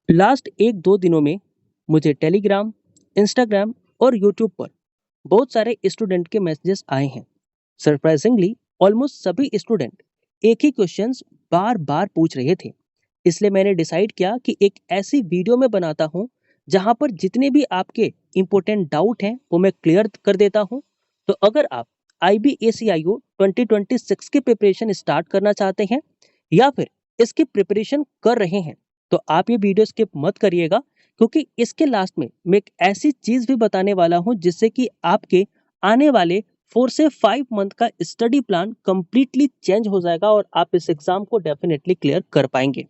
Last 1-2 दिनों में मुझे टेलीग्राम, इंस्टाग्राम और यूट्यूब पर बहुत सारे स्टूडेंट के मैसेजेस आए हैं। सरप्राइजिंगली ऑलमोस्ट सभी स्टूडेंट एक ही क्वेश्चंस बार-बार पूछ रहे थे। इसलिए मैंने डिसाइड किया कि एक ऐसी वीडियो में बनाता हूँ जहाँ पर जितने भी आपके इम्पोर्टेंट डाउट हैं वो मैं क्लियर कर देता हूँ। तो अगर आप IBACIO 2026 की प्रिपरेशन स्टार्ट करना चाहते हैं या फिर इसकी प्रिपरेशन कर रहे हैं तो आप ये वीडियो स्किप मत करिएगा, क्योंकि इसके लास्ट में मैं एक ऐसी चीज भी बताने वाला हूँ जिससे कि आपके आने वाले 4 से 5 मंथ का स्टडी प्लान कंप्लीटली चेंज हो जाएगा और आप इस एग्जाम को डेफिनेटली क्लियर कर पाएंगे।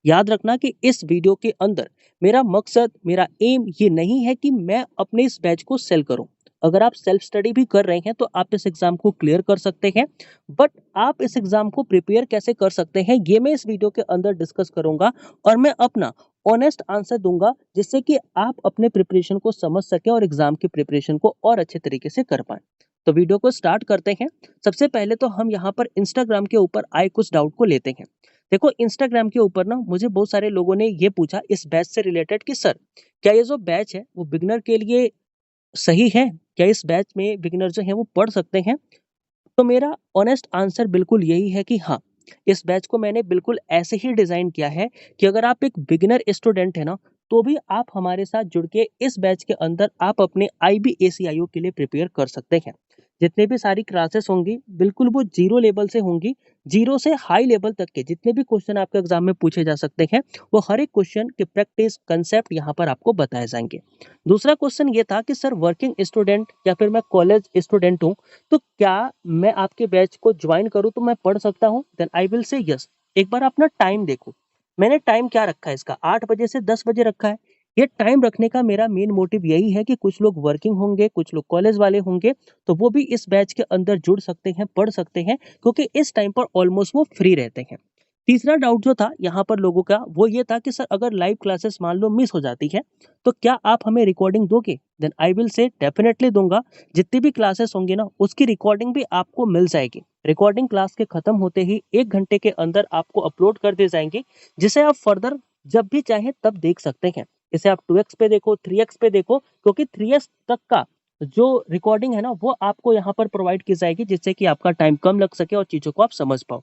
याद रखना कि इस वीडियो के अंदर मेरा मकसद, मेरा एम ये नहीं है कि मैं अपने इस बैच को सेल करूं। अगर आप सेल्फ स्टडी भी कर रहे हैं तो आप इस एग्जाम को क्लियर कर सकते हैं, बट आप इस एग्जाम को प्रिपेयर कैसे कर सकते हैं ये मैं इस वीडियो के अंदर डिस्कस करूंगा और मैं अपना ऑनेस्ट आंसर दूंगा जिससे कि आप अपने प्रिपरेशन को समझ सकें और एग्जाम की प्रिपरेशन को और अच्छे तरीके से कर पाएं। तो वीडियो को स्टार्ट करते हैं। सबसे पहले तो हम यहाँ पर इंस्टाग्राम के ऊपर आए कुछ डाउट को लेते हैं। देखो, इंस्टाग्राम के ऊपर ना मुझे बहुत सारे लोगों ने ये पूछा इस बैच से रिलेटेड कि सर, क्या ये जो बैच है वो बिगनर के लिए सही है? क्या इस बैच में बिगनर जो है वो पढ़ सकते हैं? तो मेरा ऑनेस्ट आंसर बिल्कुल यही है कि हाँ, इस बैच को मैंने बिल्कुल ऐसे ही डिजाइन किया है कि अगर आप एक बिगिनर स्टूडेंट है ना, तो भी आप हमारे साथ जुड़ के इस बैच के अंदर आप अपने IBACIO के लिए प्रिपेयर कर सकते हैं। जितने भी सारी क्लासेस होंगी बिल्कुल वो जीरो लेवल से होंगी। जीरो से हाई लेवल तक के जितने भी क्वेश्चन आपके एग्जाम में पूछे जा सकते हैं वो हर एक क्वेश्चन के प्रैक्टिस कंसेप्ट यहाँ पर आपको बताए जाएंगे। दूसरा क्वेश्चन ये था कि सर, वर्किंग स्टूडेंट या फिर मैं कॉलेज स्टूडेंट हूँ, तो क्या मैं आपके बैच को ज्वाइन करूँ तो मैं पढ़ सकता हूँ? Then I will say yes. एक बार अपना टाइम देखो। मैंने टाइम क्या रखा है इसका, 8 बजे से 10 बजे रखा है। ये टाइम रखने का मेरा मेन मोटिव यही है कि कुछ लोग वर्किंग होंगे, कुछ लोग कॉलेज वाले होंगे, तो वो भी इस बैच के अंदर जुड़ सकते हैं, पढ़ सकते हैं, क्योंकि इस टाइम पर ऑलमोस्ट वो फ्री रहते हैं। तीसरा डाउट जो था यहाँ पर लोगों का वो ये था कि सर, अगर लाइव क्लासेस मान लो मिस हो जाती है तो क्या आप हमें रिकॉर्डिंग दोगे? Then I will say definitely दूंगा। जितनी भी क्लासेस होंगी ना उसकी रिकॉर्डिंग भी आपको मिल जाएगी। रिकॉर्डिंग क्लास के खत्म होते ही 1 घंटे के अंदर आपको अपलोड कर दी जाएंगी, जिसे आप फर्दर जब भी चाहें तब देख सकते हैं। इसे आप 2x पे देखो, 3x पे देखो, क्योंकि 3x तक का जो रिकॉर्डिंग है ना वो आपको यहाँ पर प्रोवाइड की जाएगी, जिससे कि आपका टाइम कम लग सके और चीजों को आप समझ पाओ।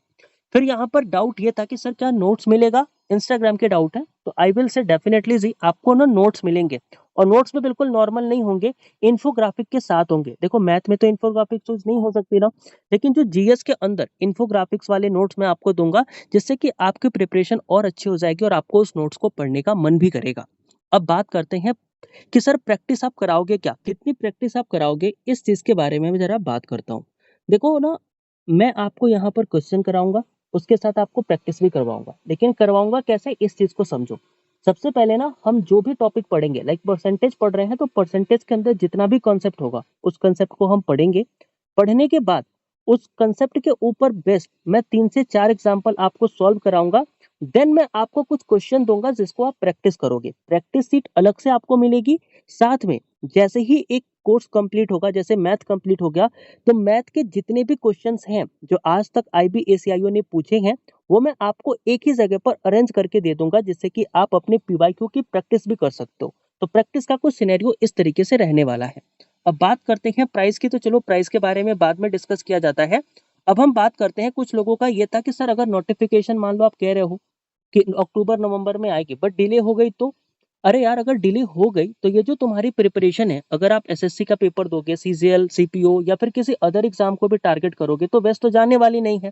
फिर यहाँ पर डाउट ये था कि सर, क्या नोट्स मिलेगा? इंस्टाग्राम के डाउट है, तो आई विल से डेफिनेटली जी, आपको ना नोट्स मिलेंगे। और नोट्स में बिल्कुल नॉर्मल नहीं होंगे, इन्फोग्राफिक के साथ होंगे। देखो, मैथ में तो इन्फोग्राफिक चूज नहीं हो सकती ना, लेकिन जो जीएस के अंदर इन्फोग्राफिक्स वाले नोट्स मैं आपको दूंगा, जिससे कि आपकी प्रिपरेशन और अच्छी हो जाएगी और आपको उस नोट्स को पढ़ने का मन भी करेगा। अब बात करते हैं कि सर, प्रैक्टिस आप कराओगे क्या, कितनी प्रैक्टिस आप कराओगे, इस चीज के बारे में मैं जरा बात करता हूँ। देखो ना, मैं आपको यहाँ पर क्वेश्चन कराऊंगा, उसके साथ आपको प्रैक्टिस भी करवाऊंगा, लेकिन करवाऊंगा कैसे इस चीज को समझो। सबसे पहले ना हम जो भी टॉपिक पढ़ेंगे, लाइक परसेंटेज पढ़ रहे हैं तो परसेंटेज के अंदर जितना भी कॉन्सेप्ट होगा उस कॉन्सेप्ट को हम पढ़ेंगे। पढ़ने के बाद उस कंसेप्ट के ऊपर बेस्ड मैं 3 से 4 एग्जाम्पल आपको सॉल्व कराऊंगा। देन मैं आपको कुछ क्वेश्चन दूंगा जिसको आप प्रैक्टिस करोगे। प्रैक्टिस सीट अलग से आपको मिलेगी। साथ में जैसे ही एक कोर्स कंप्लीट होगा, जैसे मैथ कंप्लीट हो गया, तो मैथ के जितने भी क्वेश्चंस हैं जो आज तक IBACIO ने पूछे हैं वो मैं आपको एक ही जगह पर अरेंज करके दे दूंगा, जिससे कि आप अपने PYQ की प्रैक्टिस भी कर सकते हो। तो प्रैक्टिस का कुछ सिनेरियो इस तरीके से रहने वाला है। अब बात करते हैं प्राइस की, तो चलो प्राइस के बारे में बाद में डिस्कस किया जाता है। अब हम बात करते हैं, कुछ लोगों का ये था कि सर, अगर नोटिफिकेशन मान लो आप कह रहे हो कि अक्टूबर नवंबर में आएगी बट डिले हो गई तो? अरे यार, अगर डिले हो गई तो ये जो तुम्हारी प्रिपरेशन है, अगर आप SSC का पेपर दोगे, CGL, CPO या फिर किसी अदर एग्जाम को भी टारगेट करोगे तो वेस्ट तो जाने वाली नहीं है।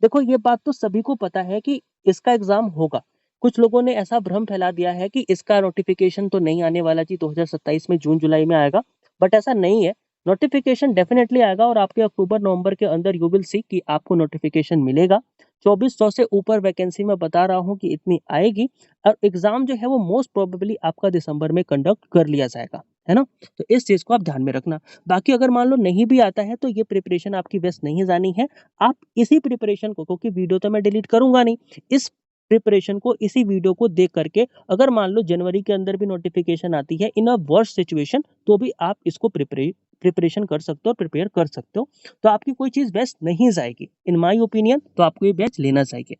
देखो, ये बात तो सभी को पता है कि इसका एग्जाम होगा। कुछ लोगों ने ऐसा भ्रम फैला दिया है कि इसका नोटिफिकेशन तो नहीं आने वाला जी, 2027 में जून जुलाई में आएगा, बट ऐसा नहीं है। नोटिफिकेशन डेफिनेटली आएगा और आपके अक्टूबर नवंबर के अंदर यू विल सी कि आपको नोटिफिकेशन मिलेगा। 2400 से ऊपर वैकेंसी मैं बता रहा हूँ कि इतनी आएगी। और एग्जाम जो है वो मोस्ट प्रोबेबली आपका दिसंबर में कंडक्ट कर लिया जाएगा, है ना? तो इस चीज को आप ध्यान में रखना। बाकी अगर मान लो नहीं भी आता है तो ये प्रिपरेशन आपकी वेस्ट नहीं जानी है। आप इसी प्रिपरेशन को, क्योंकि वीडियो तो मैं डिलीट करूंगा नहीं, इस प्रिपरेशन को, इसी वीडियो को देख करके अगर मान लो जनवरी के अंदर भी नोटिफिकेशन आती है इन अ वर्स्ट सिचुएशन, तो भी आप इसको प्रिपरेशन कर सकते हो, प्रिपेयर कर सकते हो। तो आपकी कोई चीज वेस्ट नहीं जाएगी इन माय ओपिनियन, तो आपको ये बैच लेना चाहिए।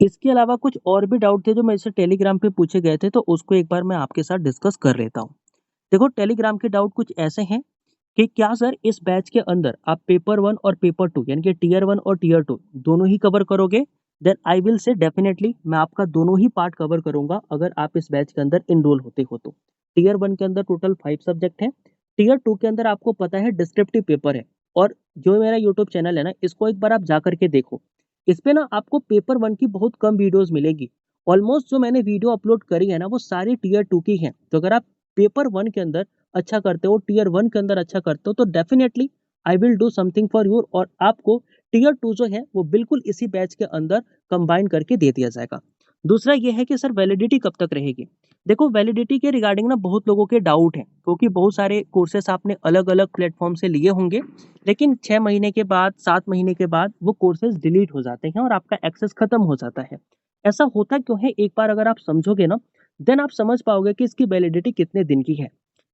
इसके अलावा कुछ और भी डाउट थे जो मेरे से टेलीग्राम पे पूछे गए थे, तो उसको एक बार मैं आपके साथ डिस्कस कर लेता हूँ। देखो, टेलीग्राम के डाउट कुछ ऐसे हैं कि क्या सर इस बैच के अंदर आप पेपर 1 और पेपर 2 यानी कि टियर 1 और टियर 2 दोनों ही कवर करोगे? Then I will say definitely मैं आपका दोनों ही पार्ट कवर करूँगा अगर आप इस बैच के अंदर एनरोल होते हो तो। टियर 1 के अंदर टोटल 5 सब्जेक्ट हैं। टियर 2 के अंदर आपको पता है डिस्क्रिप्टिव पेपर है। और जो मेरा यूट्यूब चैनल है ना, इसको एक बार आप जा करके देखो। इस पे ना आपको पेपर 1 की बहुत कम वीडियोज़ मिलेगी। ऑलमोस्ट जो मैंने वीडियो अपलोड करी है ना, वो सारी टियर 2 की हैं। तो अगर आप पेपर 1 के अंदर अच्छा करते हो, टियर 1 के अंदर अच्छा करते हो, तो definitely I will do something for you और आपको टियर 2 जो है वो बिल्कुल इसी बैच के अंदर कंबाइन करके दे दिया जाएगा। दूसरा ये है कि सर वैलिडिटी कब तक रहेगी? देखो, वैलिडिटी के रिगार्डिंग ना बहुत लोगों के डाउट हैं, क्योंकि बहुत सारे कोर्सेस आपने अलग-अलग प्लेटफ़ॉर्म से लिए होंगे, लेकिन 6 महीने के बाद, 7 महीने के बाद वो कोर्सेस डिलीट हो जाते हैं और आपका एक्सेस खत्म हो जाता है। ऐसा होता क्यों है? एक बार अगर आप समझोगे ना, देन आप समझ पाओगे कि इसकी वैलिडिटी कितने दिन की है।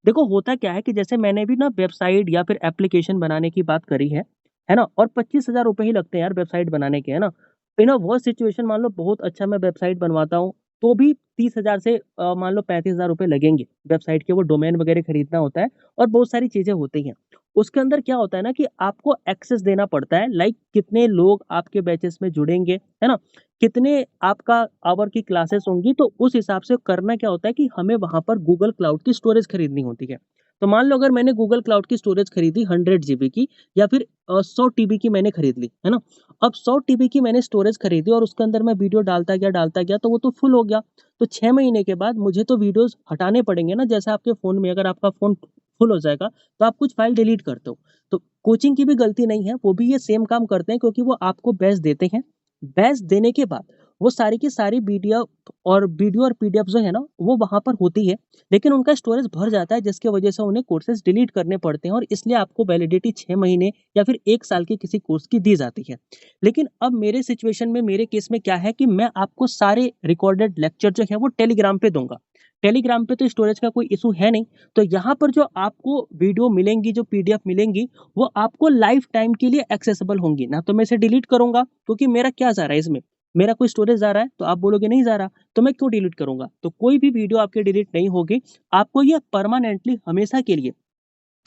देखो, होता क्या है कि जैसे मैंने भी ना वेबसाइट या फिर एप्लीकेशन बनाने की बात करी है ना? और 25,000 रुपए ही लगते हैं यार वेबसाइट बनाने के, है ना? इन अ वर्स्ट सिचुएशन मान लो बहुत अच्छा मैं वेबसाइट बनवाता हूँ, तो भी 30,000 से मान लो 35,000 रुपए लगेंगे। वेबसाइट के वो डोमेन वगैरह खरीदना होता है और बहुत सारी चीज़ें होती हैं। उसके अंदर क्या होता है ना कि आपको एक्सेस देना पड़ता है, लाइक कितने लोग आपके बैचेस में जुड़ेंगे, है ना? कितने आपका आवर की क्लासेस होंगी, तो उस हिसाब से करना क्या होता है कि हमें वहाँ पर गूगल क्लाउड की स्टोरेज खरीदनी होती है। तो मान लो अगर मैंने गूगल क्लाउड की स्टोरेज खरीदी 100 जीबी की या फिर 100 टीबी की मैंने खरीद ली, है ना? अब 100 टीबी की मैंने स्टोरेज खरीदी और उसके अंदर मैं वीडियो डालता गया तो वो तो फुल हो गया। तो 6 महीने के बाद मुझे तो वीडियोज़ हटाने पड़ेंगे ना, जैसे आपके फ़ोन में अगर आपका फ़ोन फुल हो जाएगा, तो आप कुछ फ़ाइल डिलीट करते हो। तो कोचिंग की भी गलती नहीं है, वो भी ये सेम काम करते हैं क्योंकि वो आपको बैच देते हैं। बैच देने के बाद वो सारी की सारी वीडियो और पीडीएफ जो है ना, वो वहाँ पर होती है, लेकिन उनका स्टोरेज भर जाता है जिसकी वजह से उन्हें कोर्सेज़ डिलीट करने पड़ते हैं और इसलिए आपको वैलिडिटी 6 महीने या फिर 1 साल की किसी कोर्स की दी जाती है। लेकिन अब मेरे सिचुएशन में, मेरे केस में क्या है कि मैं आपको सारे रिकॉर्डेड लेक्चर जो है वो टेलीग्राम पे दूँगा। टेलीग्राम पे तो स्टोरेज का कोई इश्यू है नहीं, तो यहाँ पर जो आपको वीडियो मिलेंगी, जो पीडीएफ मिलेंगी, वो आपको लाइफ टाइम के लिए एक्सेसिबल होंगी। ना तो मैं इसे डिलीट करूँगा, क्योंकि मेरा क्या जा रहा है इसमें? मेरा कोई स्टोरेज जा रहा है? तो आप बोलोगे नहीं जा रहा, तो मैं क्यों डिलीट करूँगा? तो कोई भी वीडियो आपकी डिलीट नहीं होगी, आपको ये परमानेंटली हमेशा के लिए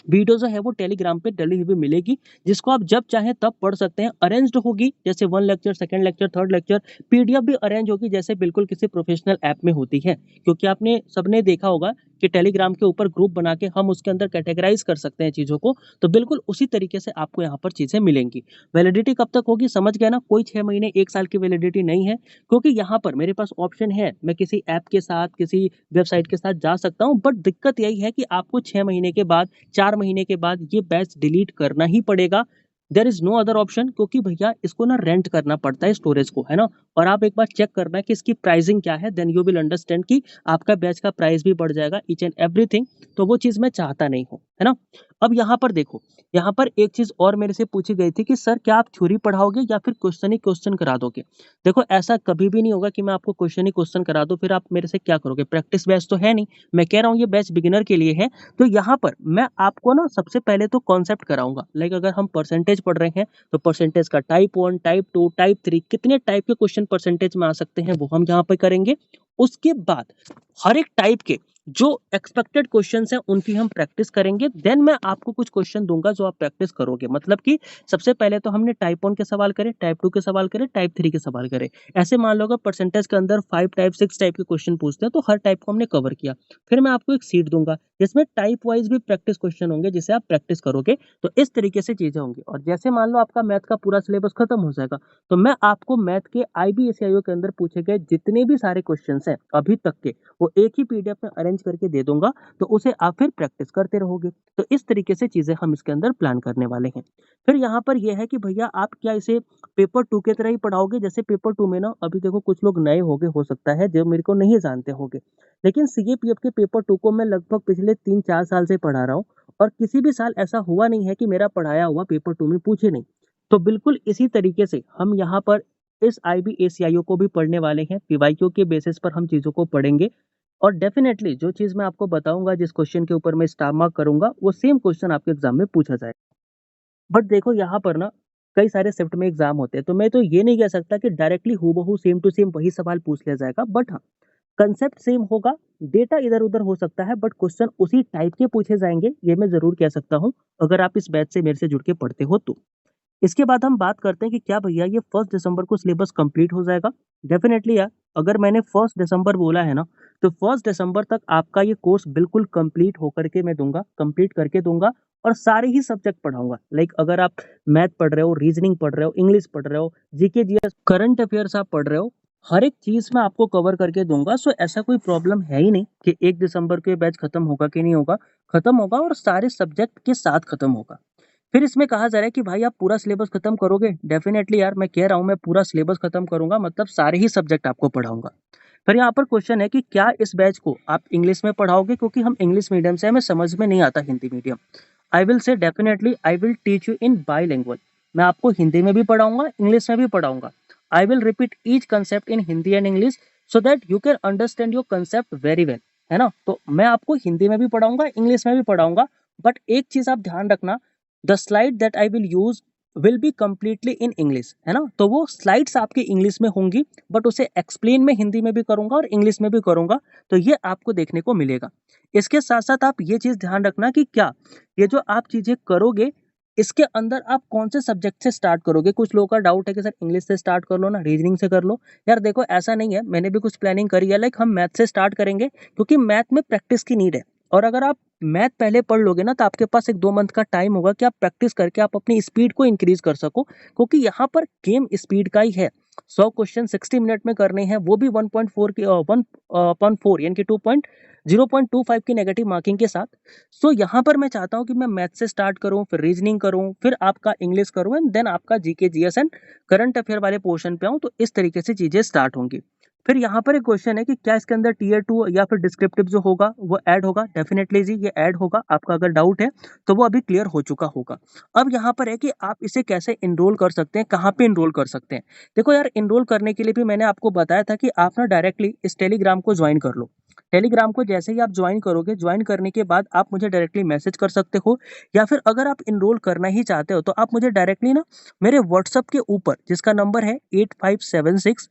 वीडियो जो है वो टेलीग्राम पे डली हुई मिलेगी, जिसको आप जब चाहें तब पढ़ सकते हैं। अरेंज्ड होगी, जैसे 1 lecture, second lecture, third lecture. PDF भी अरेंज होगी जैसे बिल्कुल किसी प्रोफेशनल ऐप में होती है, क्योंकि आपने सबने देखा होगा कि टेलीग्राम के ऊपर ग्रुप बना के हम उसके अंदर कैटेगराइज कर सकते हैं चीज़ों को, तो बिल्कुल उसी तरीके से आपको यहाँ पर चीज़ें मिलेंगी। वैलिडिटी कब तक होगी समझ गए ना? कोई 6 महीने, 1 साल की वैलिडिटी नहीं है, क्योंकि यहाँ पर मेरे पास ऑप्शन है, मैं किसी ऐप के साथ, किसी वेबसाइट के साथ जा सकता हूँ, बट दिक्कत यही है कि आपको 6 महीने के बाद, 4 महीने के बाद ये बैच डिलीट करना ही पड़ेगा। There is no other option, क्योंकि भैया इसको ना रेंट करना पड़ता है स्टोरेज को, है ना? और आप एक बार चेक करना कि इसकी प्राइसिंग क्या है, देन यू विल अंडरस्टैंड कि आपका बैच का प्राइस भी बढ़ जाएगा, ईच एंड एवरीथिंग। तो वो चीज़ मैं चाहता नहीं हूँ, है ना? अब यहाँ पर देखो, यहाँ पर एक चीज़ और मेरे से पूछी गई थी कि सर क्या आप थ्योरी पढ़ाओगे या फिर क्वेश्चन ही क्वेश्चन करा दोगे? देखो, ऐसा कभी भी नहीं होगा कि मैं आपको क्वेश्चन ही क्वेश्चन करा दूँ, फिर आप मेरे से क्या करोगे? प्रैक्टिस बैच तो है नहीं। मैं कह रहा हूँ ये बैच बिगिनर के लिए है। तो यहाँ पर मैं आपको ना सबसे पहले तो कॉन्सेप्ट कराऊँगा। लाइक अगर हम परसेंटेज पढ़ रहे हैं, तो परसेंटेज का टाइप 1, टाइप 2, टाइप 3 कितने टाइप के क्वेश्चन परसेंटेज में आ सकते हैं, वो हम यहाँ पे करेंगे। उसके बाद हर एक टाइप के जो एक्सपेक्टेड क्वेश्चंस हैं उनकी हम प्रैक्टिस करेंगे। देन मैं आपको कुछ क्वेश्चन दूँगा जो आप प्रैक्टिस करोगे। मतलब कि सबसे पहले तो हमने टाइप 1 के सवाल करे, टाइप 2 के सवाल करे, टाइप 3 के सवाल करे। ऐसे मान लो अगर परसेंटेज के अंदर 5 टाइप, 6 टाइप के क्वेश्चन पूछते हैं, तो हर टाइप को हमने कवर किया। फिर मैं आपको एक शीट दूँगा, जिसमें टाइप वाइज़ भी प्रैक्टिस क्वेश्चन होंगे, जिसे आप प्रैक्टिस करोगे। तो इस तरीके से चीज़ें होंगी और जैसे मान लो आपका मैथ का पूरा सिलेबस खत्म हो जाएगा, तो मैं आपको मैथ के आईबीएसईओ के अंदर पूछे गए जितने भी सारे क्वेश्चंस हैं अभी तक के, वो एक ही पीडीएफ में अरेंज करके दे दूँगा, तो उसे आप फिर प्रैक्टिस करते रहोगे। तो इस तरीके से चीज़ें हम इसके अंदर प्लान करने वाले हैं। फिर यहाँ पर ये है कि भैया आप क्या इसे पेपर 2 की तरह ही पढ़ाओगे? जैसे पेपर 2 में ना अभी देखो कुछ लोग नए होंगे, हो सकता है जो मेरे को नहीं जानते होंगे। लेकिन सीएपीएफ के पेपर 2 को मैं लगभग पिछले 3-4 साल से पढ़ा रहा हूँ और किसी भी साल ऐसा हुआ नहीं है कि मेरा पढ़ाया हुआ पेपर 2 में पूछे नहीं। तो बिल्कुल इसी तरीके से हम यहाँ पर इस आईबीएसईओ को भी पढ़ने वाले हैं। पीवाईक्यू के बेसिस पर हम चीज़ों को पढ़ेंगे और डेफिनेटली जो चीज़ मैं आपको बताऊँगा, जिस क्वेश्चन के ऊपर मैं स्टार मार्क करूँगा, वो सेम क्वेश्चन आपके एग्ज़ाम में पूछा जाएगा। बट देखो यहाँ पर ना कई सारे शिफ्ट में एग्जाम होते हैं, तो मैं तो ये नहीं कह सकता कि डायरेक्टली हूबहू सेम टू सेम वही सवाल पूछ लिया जाएगा, बट हाँ, कंसेप्ट सेम होगा, डेटा इधर उधर हो सकता है, बट क्वेश्चन उसी टाइप के पूछे जाएंगे, ये मैं जरूर कह सकता हूँ, अगर आप इस बैच से मेरे से जुड़ के पढ़ते हो तो। इसके बाद हम बात करते हैं कि क्या भैया ये 1 दिसंबर को सिलेबस कंप्लीट हो जाएगा? डेफिनेटली यार, अगर मैंने 1 दिसंबर बोला है ना, तो 1 दिसंबर तक आपका ये कोर्स बिल्कुल कंप्लीट होकर के मैं दूंगा, कंप्लीट करके दूंगा, और सारे ही सब्जेक्ट पढ़ाऊंगा। लाइक अगर आप मैथ पढ़ रहे हो, रीजनिंग पढ़ रहे हो, इंग्लिश पढ़ रहे हो, जीके जीएस, करंट अफेयर्स आप पढ़ रहे हो, हर एक चीज मैं आपको कवर करके दूंगा। सो ऐसा कोई प्रॉब्लम है ही नहीं कि 1 दिसंबर के बैच खत्म होगा कि नहीं होगा, खत्म होगा, और सारे सब्जेक्ट के साथ खत्म होगा। फिर इसमें कहा जा रहा है कि भाई आप पूरा सिलेबस खत्म करोगे? डेफिनेटली यार, मैं कह रहा हूँ मैं पूरा सिलेबस खत्म करूंगा, मतलब सारे ही सब्जेक्ट आपको पढ़ाऊंगा। फिर यहाँ पर क्वेश्चन है कि क्या इस बैच को आप इंग्लिश में पढ़ाओगे, क्योंकि हम इंग्लिश मीडियम से, हमें समझ में नहीं आता Hindi medium. I will say definitely I will teach you in bilingual. मैं आपको हिंदी में भी पढ़ाऊंगा, इंग्लिश में भी पढ़ाऊंगा। I will repeat each concept in Hindi and English so that you can understand your concept very well, है ना? तो मैं आपको हिंदी में भी पढ़ाऊंगा, इंग्लिश में भी पढ़ाऊंगा, बट एक चीज आप ध्यान रखना, the slide that I will use will be completely in English, है ना? तो वो स्लाइड्स आपकी इंग्लिश में होंगी, बट उसे एक्सप्लेन मैं हिंदी में भी करूंगा और इंग्लिश में भी करूंगा, तो ये आपको देखने को मिलेगा। इसके साथ साथ आप ये चीज ध्यान रखना कि क्या ये जो आप चीजें करोगे, इसके अंदर आप कौन से सब्जेक्ट से स्टार्ट करोगे? कुछ लोगों का डाउट है कि सर इंग्लिश से स्टार्ट कर लो ना, रीजनिंग से कर लो। यार देखो, ऐसा नहीं है, मैंने भी कुछ प्लानिंग करी है, लाइक हम मैथ से स्टार्ट करेंगे, क्योंकि मैथ में प्रैक्टिस की नीड है। और अगर आप मैथ पहले पढ़ लोगे ना, तो आपके पास 1-2 मंथ का टाइम होगा कि आप प्रैक्टिस करके आप अपनी स्पीड को इंक्रीज कर सको, क्योंकि यहाँ पर गेम स्पीड का ही है। 100 क्वेश्चन 60 मिनट में करने हैं, वो भी 1.4 की 1.4 यानी कि 0.25 की नेगेटिव मार्किंग के साथ। सो यहाँ पर मैं चाहता हूँ कि मैं मैथ से स्टार्ट करूँ, फिर रीजनिंग करूँ, फिर आपका इंग्लिश करूँ, एंड देन आपका GK GS and current affair वाले पोर्शन पे आऊँ, तो इस तरीके से चीजें स्टार्ट होंगी। फिर यहाँ पर एक क्वेश्चन है कि क्या इसके अंदर टीयर 2 या फिर डिस्क्रिप्टिव जो होगा वो ऐड होगा? डेफिनेटली जी, ये ऐड होगा। आपका अगर डाउट है तो वो अभी क्लियर हो चुका होगा। अब यहाँ पर है कि आप इसे कैसे इनरोल कर सकते हैं, कहाँ पे इनरोल कर सकते हैं। देखो यार, इनरोल करने के लिए भी मैंने आपको बताया था कि आप ना डायरेक्टली इस टेलीग्राम को ज्वाइन कर लो। टेलीग्राम को जैसे ही आप ज्वाइन करोगे, ज्वाइन करने के बाद आप मुझे डायरेक्टली मैसेज कर सकते हो, या फिर अगर आप इनरोल करना ही चाहते हो तो आप मुझे डायरेक्टली ना मेरे व्हाट्सएप के ऊपर, जिसका नंबर है 8576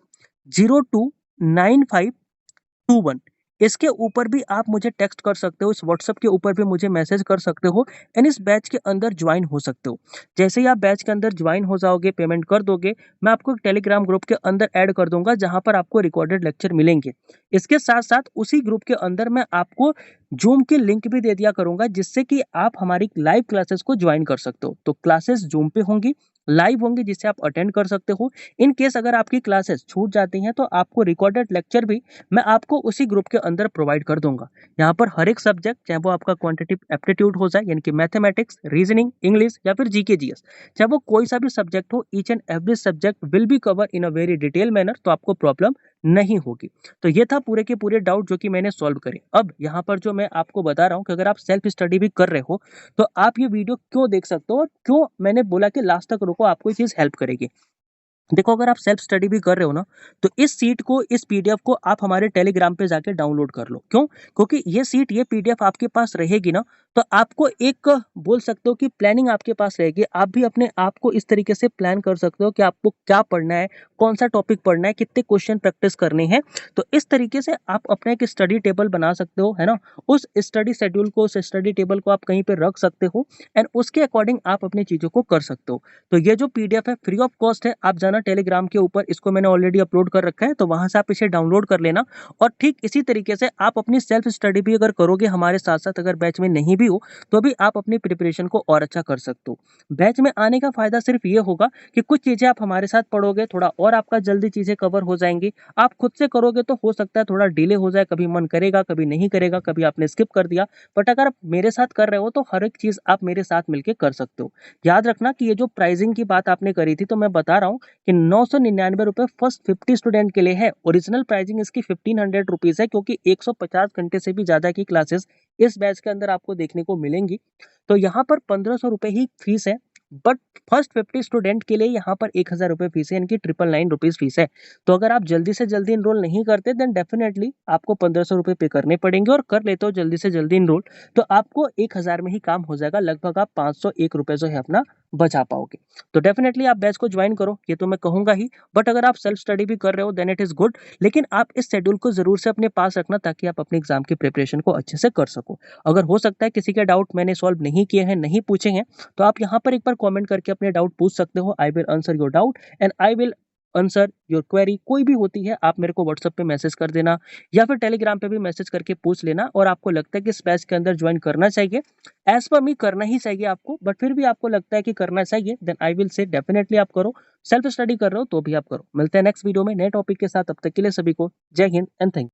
029521, इसके ऊपर भी आप मुझे टेक्स्ट कर सकते हो, इस व्हाट्सएप के ऊपर भी मुझे मैसेज कर सकते हो, एंड इस बैच के अंदर ज्वाइन हो सकते हो। जैसे ही आप बैच के अंदर ज्वाइन हो जाओगे, पेमेंट कर दोगे, मैं आपको एक टेलीग्राम ग्रुप के अंदर ऐड कर दूंगा, जहां पर आपको रिकॉर्डेड लेक्चर मिलेंगे। इसके साथ साथ उसी ग्रुप के अंदर मैं आपको जूम की लिंक भी दे दिया करूंगा, जिससे कि आप हमारी लाइव क्लासेस को ज्वाइन कर सकते हो। तो क्लासेस जूम पे होंगी, लाइव होंगी, जिसे आप अटेंड कर सकते हो। इन केस अगर आपकी क्लासेस छूट जाती हैं, तो आपको रिकॉर्डेड लेक्चर भी मैं आपको उसी ग्रुप के अंदर प्रोवाइड कर दूंगा। यहाँ पर हर एक सब्जेक्ट, चाहे वो आपका क्वांटिटिव एप्टीट्यूड हो जाए, यानी कि मैथमेटिक्स, रीजनिंग, इंग्लिश, या फिर जीके जीएस, चाहे वो कोई सा भी सब्जेक्ट हो, each and every subject will be cover in a very detail manner, तो आपको प्रॉब्लम नहीं होगी। तो ये था पूरे के पूरे डाउट जो कि मैंने सॉल्व करे। अब यहाँ पर जो मैं आपको बता रहा हूँ कि अगर आप सेल्फ स्टडी भी कर रहे हो, तो आप ये वीडियो क्यों देख सकते हो, और क्यों मैंने बोला कि लास्ट तक रुको, आपको ये चीज हेल्प करेगी। देखो, अगर आप सेल्फ स्टडी भी कर रहे हो ना, तो इस सीट को, इस पीडीएफ को आप हमारे टेलीग्राम पे जाके डाउनलोड कर लो। क्यों? क्योंकि ये सीट, ये पीडीएफ आपके पास रहेगी ना, तो आपको एक, बोल सकते हो कि प्लानिंग आपके पास रहेगी। आप भी अपने आप को इस तरीके से प्लान कर सकते हो कि आपको क्या पढ़ना है, कौन सा टॉपिक पढ़ना है, कितने क्वेश्चन प्रैक्टिस करने हैं। तो इस तरीके से आप अपना एक स्टडी टेबल बना सकते हो, है ना? उस स्टडी शेड्यूल को, उस स्टडी टेबल को आप कहीं पे रख सकते हो, एंड उसके अकॉर्डिंग आप अपनी चीजों को कर सकते हो। तो ये जो पीडीएफ है, फ्री ऑफ कॉस्ट है। आप जाना टेलीग्राम के ऊपर, इसको मैंने ऑलरेडी अपलोड कर रखा है, तो वहां से आप इसे डाउनलोड कर लेना। और ठीक इसी तरीके से आप अपनी सेल्फ स्टडी भी अगर करोगे हमारे साथ साथ, अगर बैच में नहीं भी हो तो भी आप अपनी प्रिपरेशन को और अच्छा कर सकते हो। बैच में आने का फायदा सिर्फ ये होगा कि कुछ चीजें आप हमारे साथ पढ़ोगे, थोड़ा और आपका जल्दी चीजें कवर हो जाएंगी। आप खुद से करोगे तो हो सकता है थोड़ा डिले हो जाए, कभी मन करेगा, कभी नहीं करेगा, कभी आपने स्किप कर दिया। बट अगर आप मेरे साथ कर रहे हो तो हर एक चीज आप मेरे साथ मिलकर कर सकते हो। याद रखना कि ये जो प्राइसिंग की बात आपने करी थी, तो मैं बता रहा हूँ कि 999 रुपए फर्स्ट 50 स्टूडेंट के लिए है। ओरिजिनल प्राइसिंग इसकी 1500 रुपीज है, क्योंकि 150 घंटे से भी ज्यादा की क्लासेस इस बैच के अंदर आपको देखने को मिलेंगी। तो यहाँ पर 1500 रुपए ही फीस है, बट फर्स्ट 50 स्टूडेंट के लिए यहाँ पर 1000 रुपए फीस है, यानी कि 999 रुपीज फीस है। तो अगर आप जल्दी से जल्दी इनरोल नहीं करते, देन डेफिनेटली आपको 1500 रुपए पे करने पड़ेंगे, और कर लेते हो जल्दी से जल्दी इनरोल, तो आपको 1000 में ही काम हो जाएगा। लगभग आप 501 रुपए जो है अपना बचा पाओगे। तो डेफिनेटली आप बैच को ज्वाइन करो, ये तो मैं कहूँगा ही। बट अगर आप सेल्फ स्टडी भी कर रहे हो देन इट इज़ गुड, लेकिन आप इस शेड्यूल को ज़रूर से अपने पास रखना ताकि आप अपने एग्ज़ाम की प्रिपरेशन को अच्छे से कर सको। अगर हो सकता है किसी के डाउट मैंने सॉल्व नहीं किए हैं, नहीं पूछे हैं, तो आप यहाँ पर एक बार कमेंट करके अपने डाउट पूछ सकते हो। I will answer your doubt and I will answer your query. कोई भी होती है आप मेरे को व्हाट्सएप पे मैसेज कर देना या फिर टेलीग्राम पे भी मैसेज करके पूछ लेना। और आपको लगता है कि इस बैच के अंदर ज्वाइन करना चाहिए, एज पर मी करना ही चाहिए आपको, बट फिर भी आपको लगता है कि करना चाहिए, then I will say definitely आप करो। सेल्फ स्टडी कर रहे हो तो भी आप करो। मिलते हैं नेक्स्ट वीडियो में नए टॉपिक के साथ, तब तक के लिए सभी को जय हिंद एंड थैंक यू।